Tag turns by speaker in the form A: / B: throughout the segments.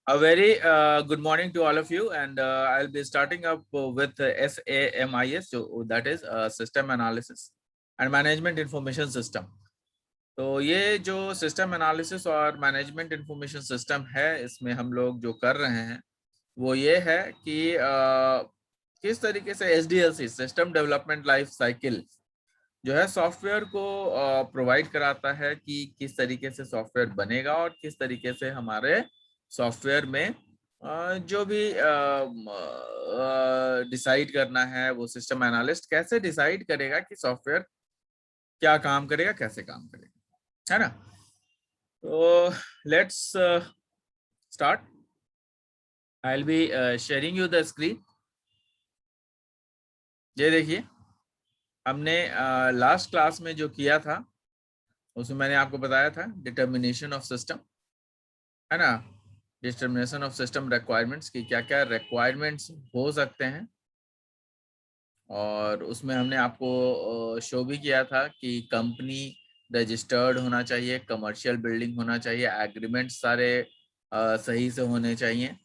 A: A very good morning to all of you, and I'll be starting up with SAMIS, so that is System Analysis and Management Information System. तो ये जो system analysis और management information system है, इसमें हम लोग जो कर रहे हैं वो ये है कि किस तरीके से SDLC system development life cycle जो है सॉफ्टवेयर को प्रोवाइड कराता है कि किस तरीके से सॉफ्टवेयर बनेगा और किस तरीके से हमारे सॉफ्टवेयर में जो भी डिसाइड करना है वो सिस्टम एनालिस्ट कैसे डिसाइड करेगा कि सॉफ्टवेयर क्या काम करेगा, कैसे काम करेगा, है ना। तो let's start. I will be sharing you the screen. ये देखिए, हमने लास्ट क्लास में जो किया था उसमें मैंने आपको बताया था डिटर्मिनेशन ऑफ सिस्टम, है ना। डिटर्मिनेशन ऑफ सिस्टम रिक्वायरमेंट्स की क्या क्या रिक्वायरमेंट्स हो सकते हैं, और उसमें हमने आपको शो भी किया था कि कंपनी रजिस्टर्ड होना चाहिए, कमर्शियल बिल्डिंग होना चाहिए, एग्रीमेंट सारे सही से होने चाहिए।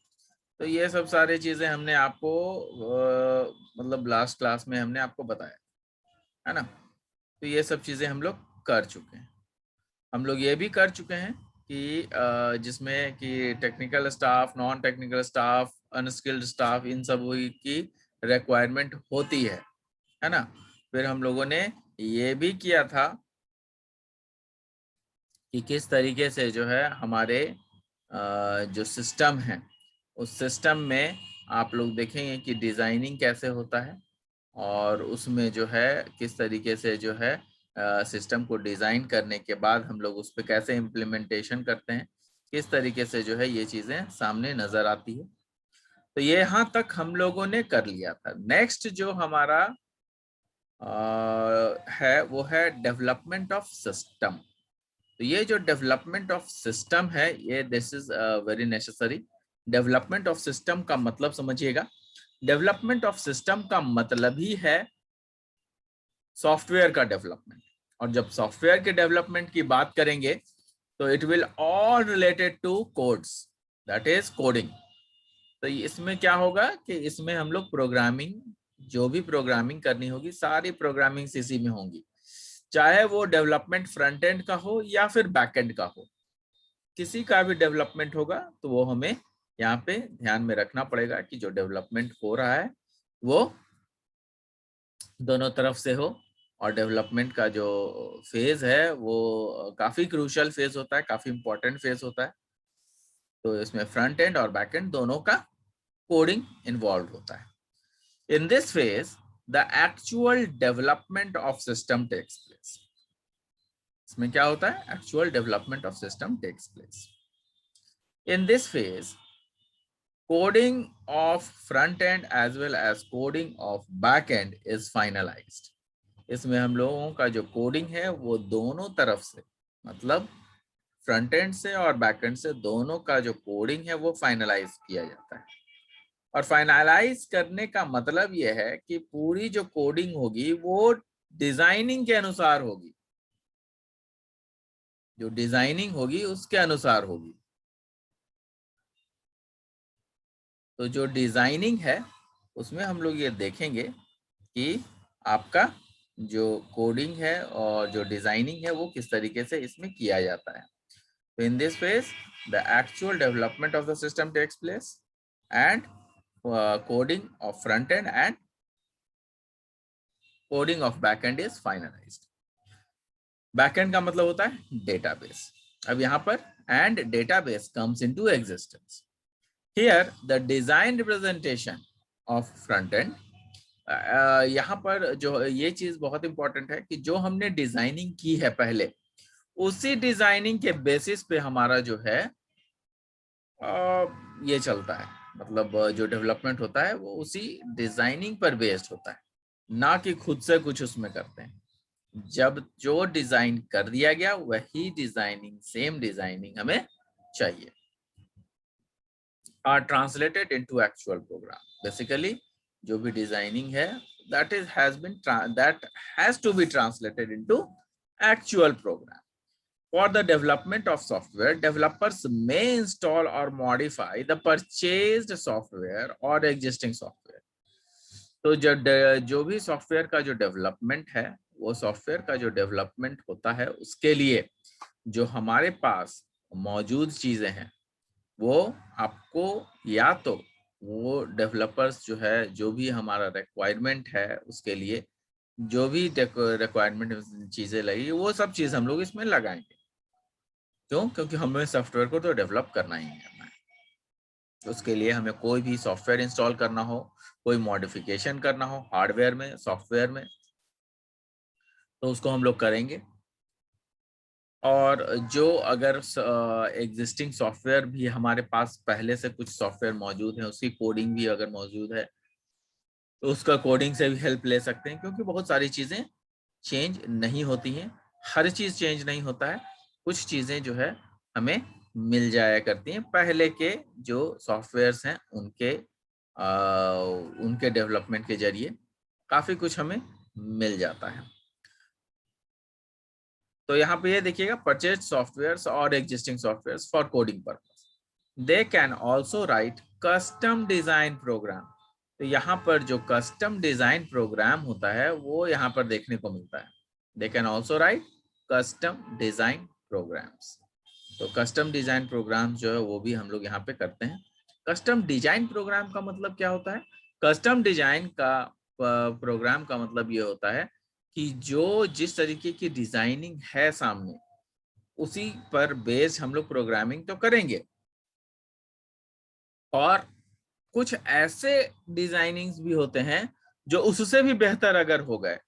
A: तो ये सब सारी चीज़ें हमने आपको मतलब लास्ट क्लास में हमने आपको बताया, है ना। तो ये सब चीज़ें हम लोग कर चुके हैं। हम लोग ये भी कर चुके हैं कि जिसमें कि technical staff, non technical staff, unskilled staff, इन सब की रिक्वायरमेंट होती है ना। फिर हम लोगों ने ये भी किया था कि किस तरीके से जो है हमारे जो सिस्टम है उस सिस्टम में आप लोग देखेंगे कि डिज़ाइनिंग कैसे होता है, और उसमें जो है किस तरीके से जो है सिस्टम को डिज़ाइन करने के बाद हम लोग उस पर कैसे इम्प्लीमेंटेशन करते हैं, किस तरीके से जो है ये चीज़ें सामने नज़र आती है। तो ये यहाँ तक हम लोगों ने कर लिया था। नेक्स्ट जो हमारा है वो है डेवलपमेंट ऑफ सिस्टम। तो ये जो डेवलपमेंट ऑफ सिस्टम है ये this is very necessary. Development of system का मतलब समझिएगा। डेवलपमेंट ऑफ सिस्टम का मतलब ही है सॉफ्टवेयर का डेवलपमेंट, और जब सॉफ्टवेयर के डेवलपमेंट की बात करेंगे तो it will all related to codes, that is coding. तो इसमें क्या होगा कि इसमें हम लोग प्रोग्रामिंग, जो भी प्रोग्रामिंग करनी होगी सारी प्रोग्रामिंग इसी में होंगी, चाहे वो डेवलपमेंट फ्रंट एंड का हो या फिर बैक एंड का हो। किसी का भी डेवलपमेंट होगा तो वो हमें यहाँ पे ध्यान में रखना पड़ेगा कि जो डेवलपमेंट हो रहा है वो दोनों तरफ से हो, और डेवलपमेंट का जो फेज है वो काफी क्रूशियल फेज होता है, काफी इंपॉर्टेंट फेज होता है। तो इसमें फ्रंट एंड और बैक एंड दोनों का कोडिंग इन्वॉल्व होता है। In this phase, the actual development of system takes place. इसमें क्या होता है? Actual development of system takes place. In this phase, coding of front end as well as coding of back end is finalized. इसमें हम लोगों का जो coding है वो दोनों तरफ से, मतलब फ्रंट एंड से और बैक एंड से, दोनों का जो कोडिंग है वो फाइनलाइज किया जाता है। और फाइनलाइज करने का मतलब यह है कि पूरी जो कोडिंग होगी वो डिजाइनिंग के अनुसार होगी, जो डिजाइनिंग होगी उसके अनुसार होगी। तो जो डिजाइनिंग है उसमें हम लोग ये देखेंगे कि आपका जो कोडिंग है और जो डिजाइनिंग है वो किस तरीके से इसमें किया जाता है। तो in this phase the actual development of the system takes place and coding of front end and coding of back end is finalized. Back end का मतलब होता है डेटाबेस। अब यहाँ पर and database comes into existence. Here the design representation of front end, यहाँ पर जो ये चीज बहुत इंपॉर्टेंट है कि जो हमने डिजाइनिंग की है पहले, उसी डिजाइनिंग के बेसिस पे हमारा जो है ये चलता है। मतलब जो डेवलपमेंट होता है वो उसी डिजाइनिंग पर बेस्ड होता है, ना कि खुद से कुछ उसमें करते हैं। जब जो डिजाइन कर दिया गया वही डिजाइनिंग, सेम डिजाइनिंग हमें चाहिए। Are translated into actual program. Basically जो भी डिजाइनिंग है that has to be translated into actual program. For the development of software, developers may install or modify the purchased software or existing software. तो जो भी software का जो development है, वो सॉफ्टवेयर का जो डेवलपमेंट होता है, उसके लिए जो हमारे पास मौजूद चीजें हैं, वो आपको या तो वो डेवलपर्स जो है, जो भी हमारा रिक्वायरमेंट है उसके लिए जो भी रिक्वायरमेंट चीजें लगी, वो सब चीज हम लोग इसमें लगाएंगे। क्यों? क्योंकि हमें सॉफ्टवेयर को तो डेवलप करना ही करना है। उसके लिए हमें कोई भी सॉफ्टवेयर इंस्टॉल करना हो, कोई मॉडिफिकेशन करना हो हार्डवेयर में, सॉफ्टवेयर में, तो उसको हम लोग करेंगे। और जो अगर एग्जिस्टिंग सॉफ्टवेयर भी हमारे पास पहले से कुछ सॉफ्टवेयर मौजूद है, उसकी कोडिंग भी अगर मौजूद है, तो उसका कोडिंग से भी हेल्प ले सकते हैं, क्योंकि बहुत सारी चीजें चेंज नहीं होती हैं, हर चीज चेंज नहीं होता है, कुछ चीजें जो है हमें मिल जाया करती हैं पहले के जो सॉफ्टवेयर्स हैं उनके डेवलपमेंट के जरिए काफी कुछ हमें मिल जाता है। तो यहाँ पे ये देखिएगा, परचेज सॉफ्टवेयर और existing software for coding purpose, they can also write custom design program. तो यहाँ पर जो कस्टम डिजाइन प्रोग्राम होता है वो यहाँ पर देखने को मिलता है। They can also write custom design programs. तो कस्टम डिजाइन प्रोग्राम जो है वो भी हम लोग यहाँ पे करते हैं। कस्टम डिजाइन प्रोग्राम का मतलब क्या होता है? कस्टम डिजाइन का प्रोग्राम का मतलब ये होता है कि जो जिस तरीके की डिजाइनिंग है सामने, उसी पर बेस्ड हम लोग प्रोग्रामिंग तो करेंगे, और कुछ ऐसे डिजाइनिंग्स भी होते हैं जो उससे भी बेहतर अगर हो गए,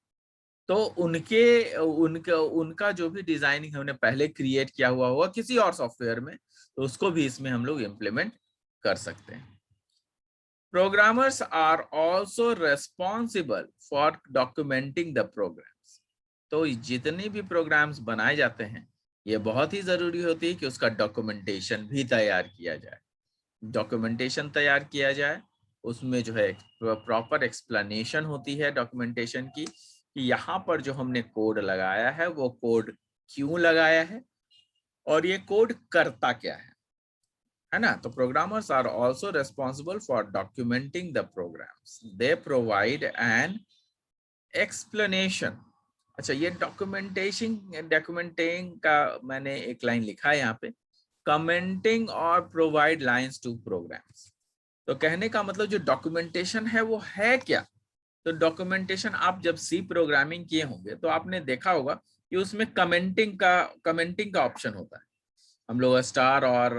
A: तो उनका जो भी डिजाइनिंग हमने पहले क्रिएट किया हुआ होगा किसी और सॉफ्टवेयर में, तो उसको भी इसमें हम लोग इम्प्लीमेंट कर सकते हैं। Programmers are also responsible for documenting the programs. तो जितने भी प्रोग्राम्स बनाए जाते हैं, ये बहुत ही जरूरी होती है कि उसका डॉक्यूमेंटेशन भी तैयार किया जाए। डॉक्यूमेंटेशन तैयार किया जाए, उसमें जो है प्रॉपर एक्सप्लेनेशन होती है डॉक्यूमेंटेशन की, कि यहाँ पर जो हमने कोड लगाया है वो कोड क्यों लगाया है और ये कोड करता क्या है ना। तो programmers are also responsible for documenting the programs, they provide an explanation. अच्छा, ये डॉक्यूमेंटिंग का मैंने एक लाइन लिखा है यहाँ पे, कमेंटिंग और प्रोवाइड लाइंस टू प्रोग्राम्स। तो कहने का मतलब जो डॉक्यूमेंटेशन है वो है क्या? तो डॉक्यूमेंटेशन, आप जब सी प्रोग्रामिंग किए होंगे तो आपने देखा होगा कि उसमें कमेंटिंग का ऑप्शन होता है। हम लोग स्टार और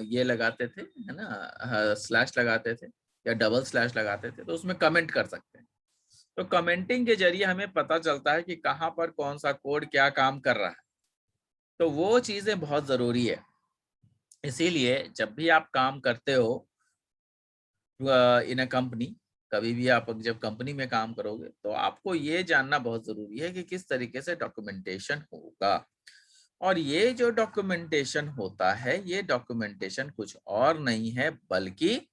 A: ये लगाते थे, है ना, स्लैश लगाते थे या डबल स्लैश लगाते थे, तो उसमें कमेंट कर सकते हैं। तो कमेंटिंग के जरिए हमें पता चलता है कि कहाँ पर कौन सा कोड क्या काम कर रहा है। तो वो चीजें बहुत जरूरी है। इसीलिए जब भी आप काम करते हो इन अ कंपनी, कभी भी आप जब कंपनी में काम करोगे, तो आपको ये जानना बहुत जरूरी है कि किस तरीके से डॉक्यूमेंटेशन होगा। और ये जो डॉक्यूमेंटेशन होता है, ये डॉक्यूमेंटेशन कुछ और नहीं है बल्कि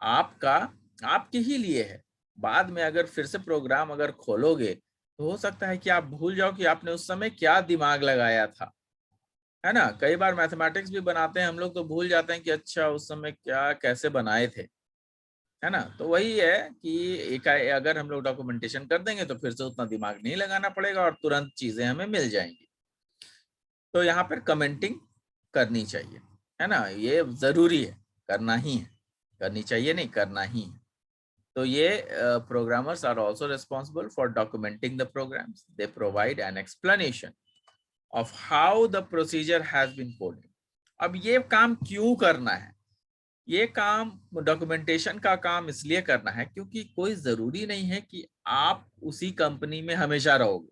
A: आपका आपके ही लिए है। बाद में अगर फिर से प्रोग्राम अगर खोलोगे, तो हो सकता है कि आप भूल जाओ कि आपने उस समय क्या दिमाग लगाया था, है ना। कई बार मैथमेटिक्स भी बनाते हैं हम लोग, तो भूल जाते हैं कि अच्छा उस समय क्या कैसे बनाए थे, है ना। तो वही है कि एक अगर हम लोग डॉक्यूमेंटेशन कर देंगे तो फिर से उतना दिमाग नहीं लगाना पड़ेगा और तुरंत चीजें हमें मिल जाएंगी। तो यहाँ पर कमेंटिंग करनी चाहिए, है ना, ये जरूरी है, करना ही है, करनी चाहिए नहीं, करना ही है। तो ये programmers are also responsible for documenting the programs, they provide an explanation of how the procedure has been coded. अब ये काम क्यों करना है? ये काम, डॉक्यूमेंटेशन का काम इसलिए करना है क्योंकि कोई जरूरी नहीं है कि आप उसी कंपनी में हमेशा रहोगे।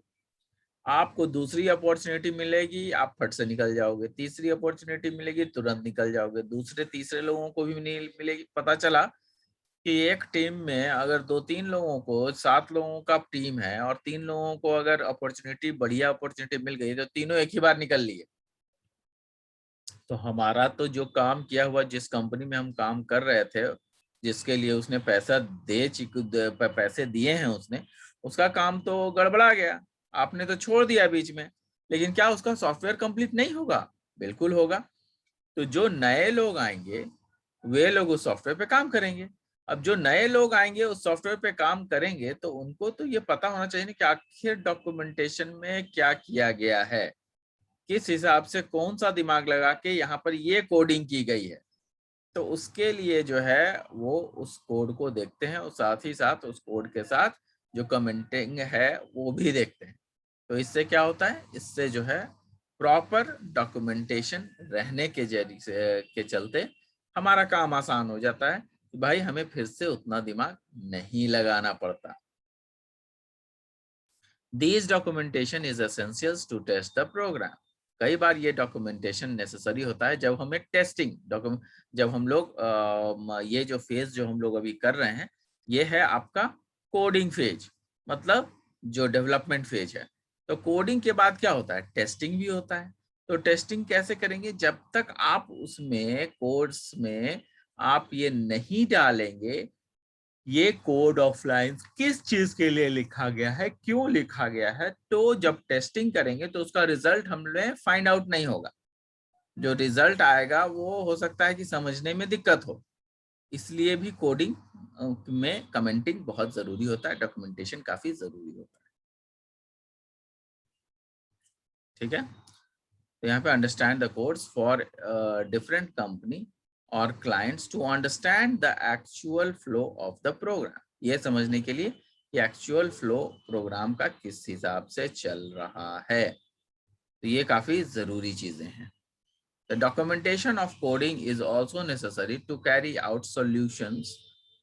A: आपको दूसरी अपॉर्चुनिटी मिलेगी, आप फट से निकल जाओगे, तीसरी अपॉर्चुनिटी मिलेगी, तुरंत निकल जाओगे, दूसरे तीसरे लोगों को भी नहीं मिलेगी। पता चला कि एक टीम में अगर 2-3 लोगों को, 7 लोगों का टीम है और 3 लोगों को अगर अपॉर्चुनिटी, बढ़िया अपॉर्चुनिटी मिल गई, तो तीनों एक ही बार निकल लिए। तो हमारा तो जो काम किया हुआ, जिस कंपनी में हम काम कर रहे थे, जिसके लिए उसने पैसे दिए हैं उसने, उसका काम तो गड़बड़ा गया, आपने तो छोड़ दिया बीच में। लेकिन क्या उसका सॉफ्टवेयर कंप्लीट नहीं होगा? बिल्कुल होगा। तो जो नए लोग आएंगे वे लोग उस सॉफ्टवेयर पे काम करेंगे। अब जो नए लोग आएंगे उस सॉफ्टवेयर पे काम करेंगे तो उनको तो ये पता होना चाहिए कि आखिर डॉक्यूमेंटेशन में क्या किया गया है, किस हिसाब से कौन सा दिमाग लगा के यहाँ पर ये कोडिंग की गई है। तो उसके लिए जो है वो उस कोड को देखते हैं और साथ ही साथ उस कोड के साथ जो कमेंटिंग है वो भी देखते हैं। तो इससे क्या होता है, इससे जो है प्रॉपर डॉक्यूमेंटेशन रहने के जरिए से के चलते हमारा काम आसान हो जाता है कि भाई हमें फिर से उतना दिमाग नहीं लगाना पड़ता। These documentation is essentials to test the program. कई बार ये डॉक्यूमेंटेशन नेसेसरी होता है जब हमें टेस्टिंग डॉक्यूमेंट, जब हम लोग ये जो फेज जो हम लोग अभी कर रहे हैं ये है आपका कोडिंग फेज, मतलब जो डेवलपमेंट फेज है। तो कोडिंग के बाद क्या होता है, टेस्टिंग भी होता है। तो टेस्टिंग कैसे करेंगे, जब तक आप उसमें कोड्स में आप ये नहीं डालेंगे ये कोड ऑफ लाइन्स किस चीज के लिए लिखा गया है, क्यों लिखा गया है, तो जब टेस्टिंग करेंगे तो उसका रिजल्ट हमें फाइंड आउट नहीं होगा। जो रिजल्ट आएगा वो हो सकता है कि समझने में दिक्कत हो। इसलिए भी कोडिंग में कमेंटिंग बहुत जरूरी होता है, डॉक्यूमेंटेशन काफी जरूरी होता है। ठीक है, तो यहाँ पे understand the codes for different company और clients to understand the actual flow of the program. ये समझने के लिए कि एक्चुअल फ्लो प्रोग्राम का किस हिसाब से चल रहा है। तो ये काफी जरूरी चीजें हैं। The documentation of coding is also necessary to carry out solutions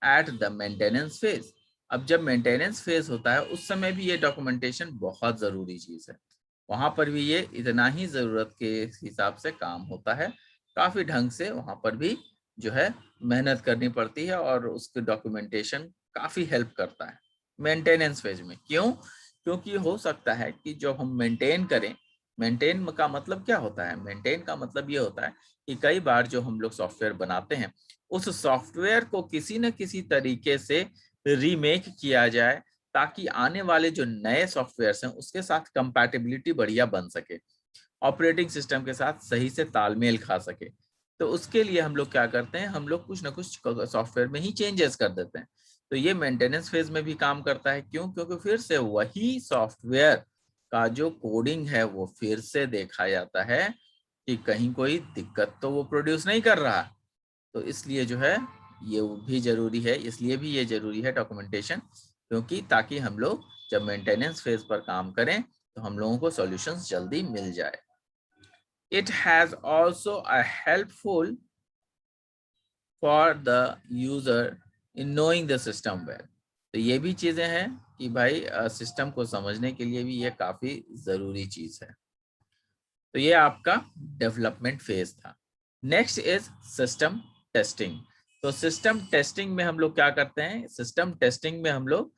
A: at the maintenance phase. अब जब मेंटेनेंस फेज होता है उस समय भी ये डॉक्यूमेंटेशन बहुत जरूरी चीज है। वहां पर भी ये इतना ही जरूरत के हिसाब से काम होता है। काफी ढंग से वहां पर भी जो है मेहनत करनी पड़ती है और उसके डॉक्यूमेंटेशन काफी हेल्प करता है मेंटेनेंस फेज में। क्यों? क्योंकि हो सकता है कि जब हम मेंटेन करें, मेंटेन का मतलब क्या होता है, मेंटेन का मतलब ये होता है कि कई बार जो हम लोग सॉफ्टवेयर बनाते हैं उस सॉफ्टवेयर को किसी न किसी तरीके से रीमेक किया जाए ताकि आने वाले जो नए सॉफ्टवेयर्स हैं उसके साथ कंपैटिबिलिटी बढ़िया बन सके, ऑपरेटिंग सिस्टम के साथ सही से तालमेल खा सके। तो उसके लिए हम लोग क्या करते हैं, हम लोग कुछ ना कुछ सॉफ्टवेयर में ही चेंजेस कर देते हैं। तो ये मेंटेनेंस फेज में भी काम करता है। क्यों? क्योंकि फिर से वही सॉफ्टवेयर का जो कोडिंग है वो फिर से देखा जाता है कि कहीं कोई दिक्कत तो वो प्रोड्यूस नहीं कर रहा। तो इसलिए जो है ये भी जरूरी है, इसलिए भी ये जरूरी है डॉक्यूमेंटेशन, क्योंकि ताकि हम लोग जब मेंटेनेंस फेज पर काम करें तो हम लोगों को सॉल्यूशंस जल्दी मिल जाए। It has also a helpful for the user in knowing the system well. तो ये भी चीजें हैं कि भाई सिस्टम को समझने के लिए भी ये काफी जरूरी चीज है। तो ये आपका डेवलपमेंट फेज था। Next is system testing. तो सिस्टम टेस्टिंग में हम लोग क्या करते हैं, सिस्टम टेस्टिंग में हम लोग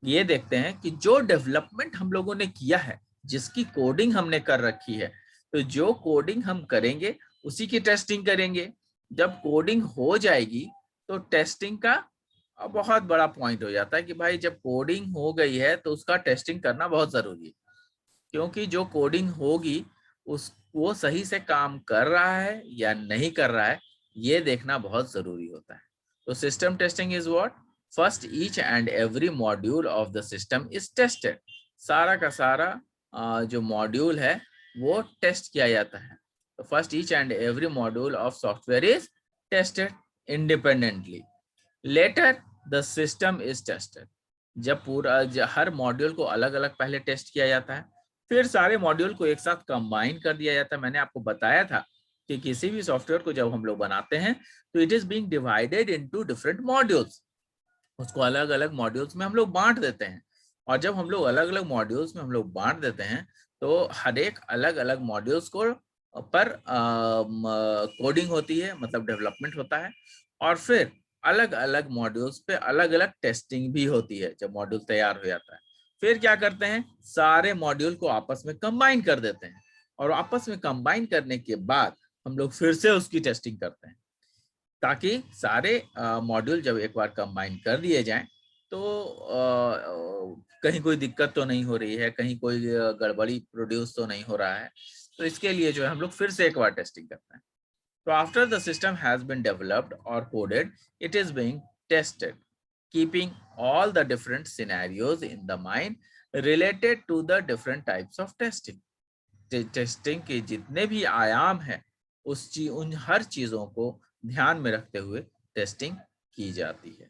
A: ये देखते हैं कि जो डेवलपमेंट हम लोगों ने किया है, जिसकी कोडिंग हमने कर रखी है, तो जो कोडिंग हम करेंगे उसी की टेस्टिंग करेंगे। जब कोडिंग हो जाएगी तो टेस्टिंग का बहुत बड़ा पॉइंट हो जाता है कि भाई जब कोडिंग हो गई है तो उसका टेस्टिंग करना बहुत जरूरी है। क्योंकि जो कोडिंग होगी उस वो सही से काम कर रहा है या नहीं कर रहा है ये देखना बहुत जरूरी होता है। तो system testing is what, first each and every module of the system is tested. सारा का सारा जो मॉड्यूल है वो टेस्ट किया जाता है। तो first each and every module of software is tested independently. Later the system is tested. जब पूरा हर मॉड्यूल को अलग अलग पहले टेस्ट किया जाता है, फिर सारे मॉड्यूल को एक साथ कंबाइन कर दिया जाता है। मैंने आपको बताया था कि किसी भी सॉफ्टवेयर को जब हम लोग बनाते हैं तो it is being divided into different modules. उसको अलग अलग मॉड्यूल्स में हम लोग बांट देते हैं। और जब हम लोग अलग अलग मॉड्यूल्स में हम लोग बांट देते हैं तो हर एक अलग अलग मॉड्यूल्स को पर कोडिंग होती है, मतलब डेवलपमेंट होता है। और फिर अलग अलग मॉड्यूल्स पे अलग अलग टेस्टिंग भी होती है। जब मॉड्यूल तैयार हो जाता है फिर क्या करते हैं, सारे मॉड्यूल को आपस में कंबाइन कर देते हैं। और आपस में कंबाइन करने के बाद हम लोग फिर से उसकी टेस्टिंग करते हैं ताकि सारे मॉड्यूल जब एक बार कंबाइन कर दिए जाएं तो कहीं कोई दिक्कत तो नहीं हो रही है, कहीं कोई गड़बड़ी प्रोड्यूस तो नहीं हो रहा है। तो इसके लिए जो है हम लोग फिर से एक बार टेस्टिंग करते हैं। तो after the system has been developed और coded, it is being tested, keeping all the different scenarios in the mind related to the different types of testing. Testing के जितने भी आयाम हैं उन हर चीजों को ध्यान में रखते हुए टेस्टिंग की जाती है।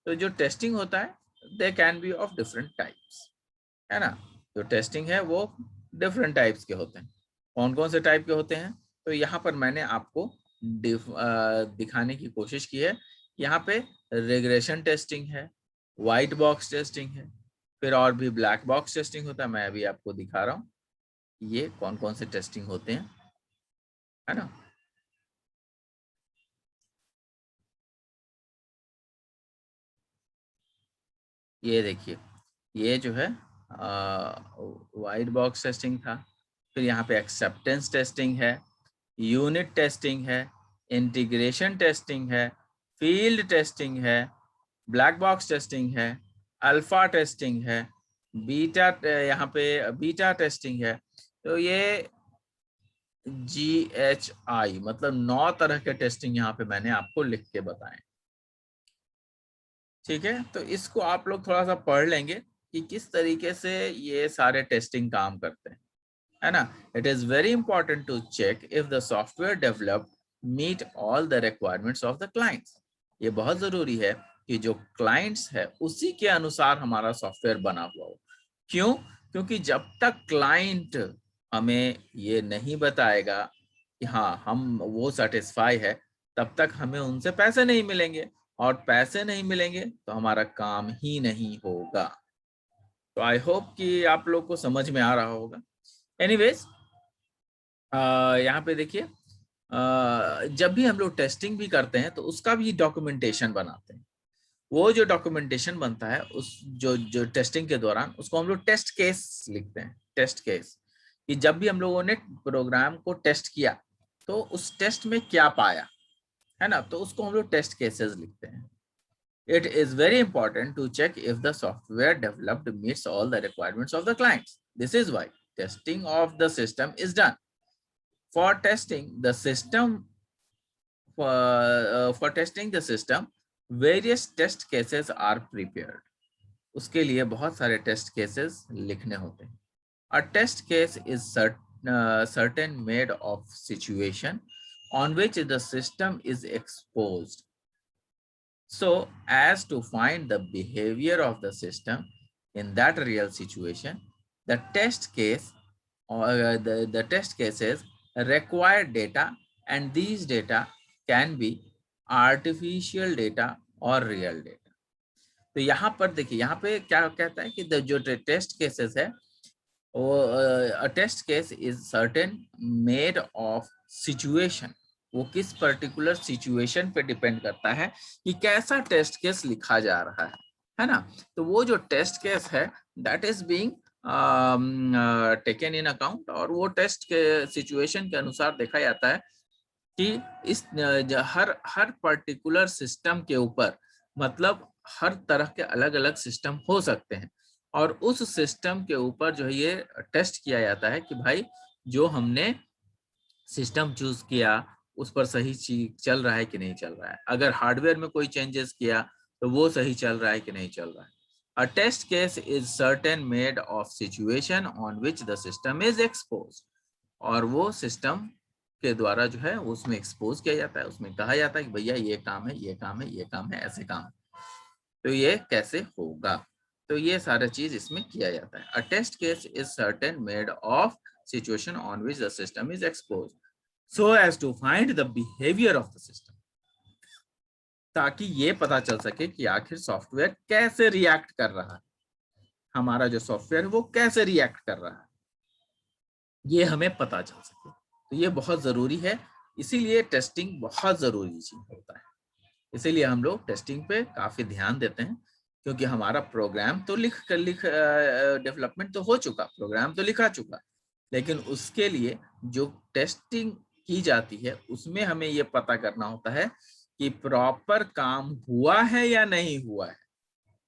A: तो जो टेस्टिंग होता है they can be of different types, है ना। जो टेस्टिंग है वो डिफरेंट टाइप्स के होते हैं। कौन कौन से टाइप के होते हैं, तो यहाँ पर मैंने आपको दिखाने की कोशिश की है। यहाँ पे रिग्रेशन टेस्टिंग है, व्हाइट बॉक्स टेस्टिंग है, फिर और भी ब्लैक बॉक्स टेस्टिंग होता है। मैं अभी आपको दिखा रहा हूँ ये कौन कौन से टेस्टिंग होते हैं, है ना। ये देखिए, ये जो है व्हाइट बॉक्स टेस्टिंग था। फिर यहाँ पे एक्सेप्टेंस टेस्टिंग है, यूनिट टेस्टिंग है, इंटीग्रेशन टेस्टिंग है, फील्ड टेस्टिंग है, ब्लैक बॉक्स टेस्टिंग है, अल्फा टेस्टिंग है, बीटा, यहाँ पे बीटा टेस्टिंग है। तो ये GHI मतलब 9 तरह के टेस्टिंग यहाँ पे मैंने आपको लिख के बताए। ठीक है, तो इसको आप लोग थोड़ा सा पढ़ लेंगे कि किस तरीके से ये सारे टेस्टिंग काम करते हैं, है ना। It is very important to check if the software developed meet all the requirements of the clients. ये बहुत जरूरी है कि जो क्लाइंट्स है उसी के अनुसार हमारा सॉफ्टवेयर बना हुआ हो। क्यों? क्योंकि जब तक क्लाइंट हमें ये नहीं बताएगा कि हाँ हम वो सेटिस्फाई है, तब तक हमें उनसे पैसे नहीं मिलेंगे, और पैसे नहीं मिलेंगे तो हमारा काम ही नहीं होगा। तो आई होप कि आप लोग को समझ में आ रहा होगा। एनीवेज, यहाँ पे देखिए, जब भी हम लोग टेस्टिंग भी करते हैं तो उसका भी डॉक्यूमेंटेशन बनाते हैं। वो जो डॉक्यूमेंटेशन बनता है उस जो जो टेस्टिंग के दौरान, उसको हम लोग टेस्ट केस लिखते हैं। टेस्ट केस कि जब भी हम लोगों ने प्रोग्राम को टेस्ट किया तो उस टेस्ट में क्या पाया, है ना, तो उसको हम लोग टेस्ट केसेस लिखते हैं। It is very important to check if the software developed meets all the requirements of the clients. This is why testing of the system is done. For testing the system, for testing the system, various test cases are prepared. उसके लिए बहुत सारे test cases लिखने होते हैं। A test case is certain made of situation on which the system is exposed, so as to find the behavior of the system in that real situation. The test case or the test cases require data, and these data can be artificial data or real data. तो यहाँ पर देखिए, यहाँ पे क्या कहता है कि जो टेस्ट केसेस है वो test case is certain made of situation. वो किस पर्टिकुलर सिचुएशन पे डिपेंड करता है कि कैसा टेस्ट केस लिखा जा रहा है ना। तो वो जो टेस्ट केस है that is being taken in account, और वो टेस्ट के सिचुएशन के अनुसार देखा जाता है कि इस हर पर्टिकुलर सिस्टम के ऊपर, मतलब हर तरह के अलग अलग सिस्टम हो सकते हैं, और उस सिस्टम के ऊपर जो है ये टेस्ट किया जाता है कि भाई जो हमने सिस्टम चूज किया उस पर सही चीज चल रहा है कि नहीं चल रहा है। अगर हार्डवेयर में कोई चेंजेस किया तो वो सही चल रहा है कि नहीं चल रहा है। A test case is certain made of situation on which the system is exposed, और वो सिस्टम के द्वारा जो है उसमें एक्सपोज किया जाता है, उसमें कहा जाता है कि भैया ये काम है, ये काम है, ये काम है, ऐसे काम, तो ये कैसे होगा। तो ये सारा चीज इसमें किया जाता है। A test case is certain made of situation on which the system is exposed so as to find the behavior of the system, ताकि ये पता चल सके कि आखिर सॉफ्टवेयर कैसे रिएक्ट कर रहा है, हमारा जो सॉफ्टवेयर है वो कैसे रिएक्ट कर रहा है, ये हमें पता चल सके। तो ये बहुत जरूरी है, इसीलिए टेस्टिंग बहुत जरूरी चीज होता है। इसीलिए हम लोग टेस्टिंग पे काफी ध्यान देते हैं, क्योंकि हमारा प्रोग्राम तो डेवलपमेंट तो हो चुका, प्रोग्राम तो लिखा चुका, लेकिन उसके लिए जो टेस्टिंग की जाती है उसमें हमें ये पता करना होता है कि प्रॉपर काम हुआ है या नहीं हुआ है।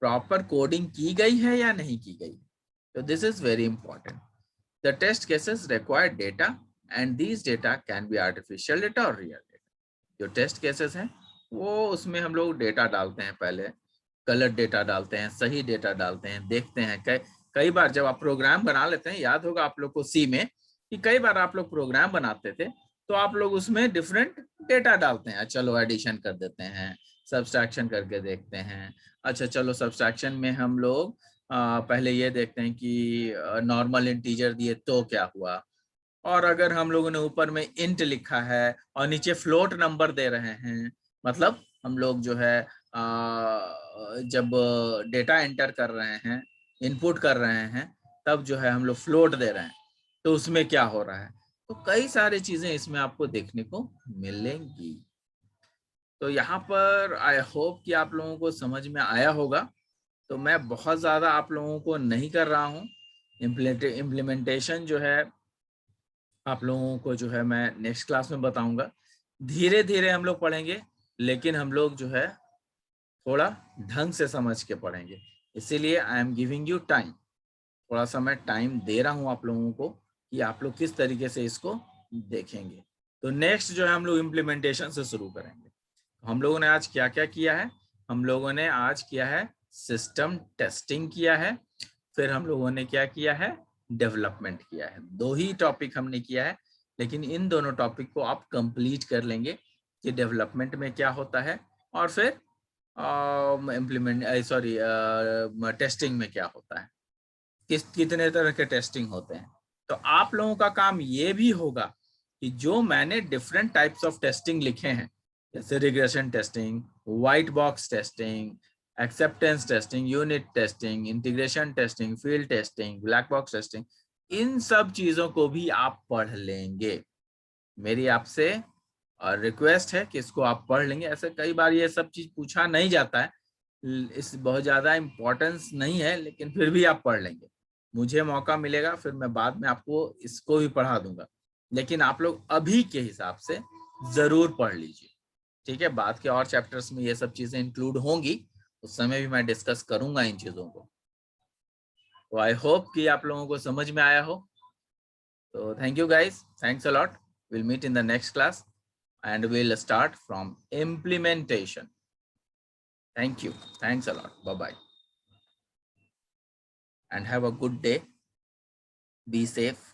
A: प्रॉपर कोडिंग की गई है या नहीं की गई। तो this is very important. The test cases require data and these data can be artificial data और रियल डेटा। जो टेस्ट केसेस हैं वो उसमें हम लोग डेटा डालते हैं, पहले गलत डेटा डालते हैं, सही डेटा डालते हैं, देखते हैं। कई बार जब आप प्रोग्राम बना लेते हैं, याद होगा आप लोग को सी में कि कई बार आप लोग प्रोग्राम बनाते थे तो आप लोग उसमें डिफरेंट डेटा डालते हैं। चलो एडिशन कर देते हैं, सब्सट्रैक्शन करके देखते हैं। अच्छा चलो सब्सट्रैक्शन में हम लोग पहले ये देखते हैं कि नॉर्मल इंटीजर दिए तो क्या हुआ, और अगर हम लोगों ने ऊपर में इंट लिखा है और नीचे फ्लोट नंबर दे रहे हैं, मतलब हम लोग जो है जब डेटा एंटर कर रहे हैं, इनपुट कर रहे हैं, तब जो है हम लोग फ्लोट दे रहे हैं, तो उसमें क्या हो रहा है। तो कई सारी चीजें इसमें आपको देखने को मिलेंगी। तो यहाँ पर आई होप कि आप लोगों को समझ में आया होगा। तो मैं बहुत ज्यादा आप लोगों को नहीं कर रहा हूँ। इम्प्लीमेंटेशन जो है आप लोगों को जो है मैं नेक्स्ट क्लास में बताऊंगा। धीरे धीरे हम लोग पढ़ेंगे, लेकिन हम लोग जो है थोड़ा ढंग से समझ के पढ़ेंगे। इसीलिए I am giving you time. थोड़ा सा मैं टाइम दे रहा हूँ आप लोगों को कि आप लोग किस तरीके से इसको देखेंगे। तो नेक्स्ट जो है हम लोग इम्प्लीमेंटेशन से शुरू करेंगे। हम लोगों ने आज क्या क्या किया है, हम लोगों ने आज किया है सिस्टम टेस्टिंग किया है, फिर हम लोगों ने क्या किया है, डेवलपमेंट किया है। दो ही टॉपिक हमने किया है, लेकिन इन दोनों टॉपिक को आप कंप्लीट कर लेंगे कि डेवलपमेंट में क्या होता है और फिर टेस्टिंग में क्या होता है, कितने तरह के टेस्टिंग होते हैं। तो आप लोगों का काम ये भी होगा कि जो मैंने डिफरेंट टाइप्स ऑफ टेस्टिंग लिखे हैं, जैसे regression testing, white box testing, acceptance testing, unit testing, integration testing, field testing, black box testing, इन सब चीजों को भी आप पढ़ लेंगे। मेरी आपसे रिक्वेस्ट है कि इसको आप पढ़ लेंगे। ऐसे कई बार ये सब चीज पूछा नहीं जाता है, इस बहुत ज्यादा इम्पोर्टेंस नहीं है, लेकिन फिर भी आप पढ़ लेंगे। मुझे मौका मिलेगा फिर मैं बाद में आपको इसको भी पढ़ा दूंगा, लेकिन आप लोग अभी के हिसाब से जरूर पढ़ लीजिए। ठीक है, बाद के और चैप्टर्स में ये सब चीजें इंक्लूड होंगी, उस समय भी मैं डिस्कस करूंगा इन चीजों को। तो आई होप कि आप लोगों को समझ में आया हो। तो thank you guys, thanks a lot. We'll meet in the next class and we'll start from implementation. Thank you, thanks a lot, bye bye, and have a good day. Be safe.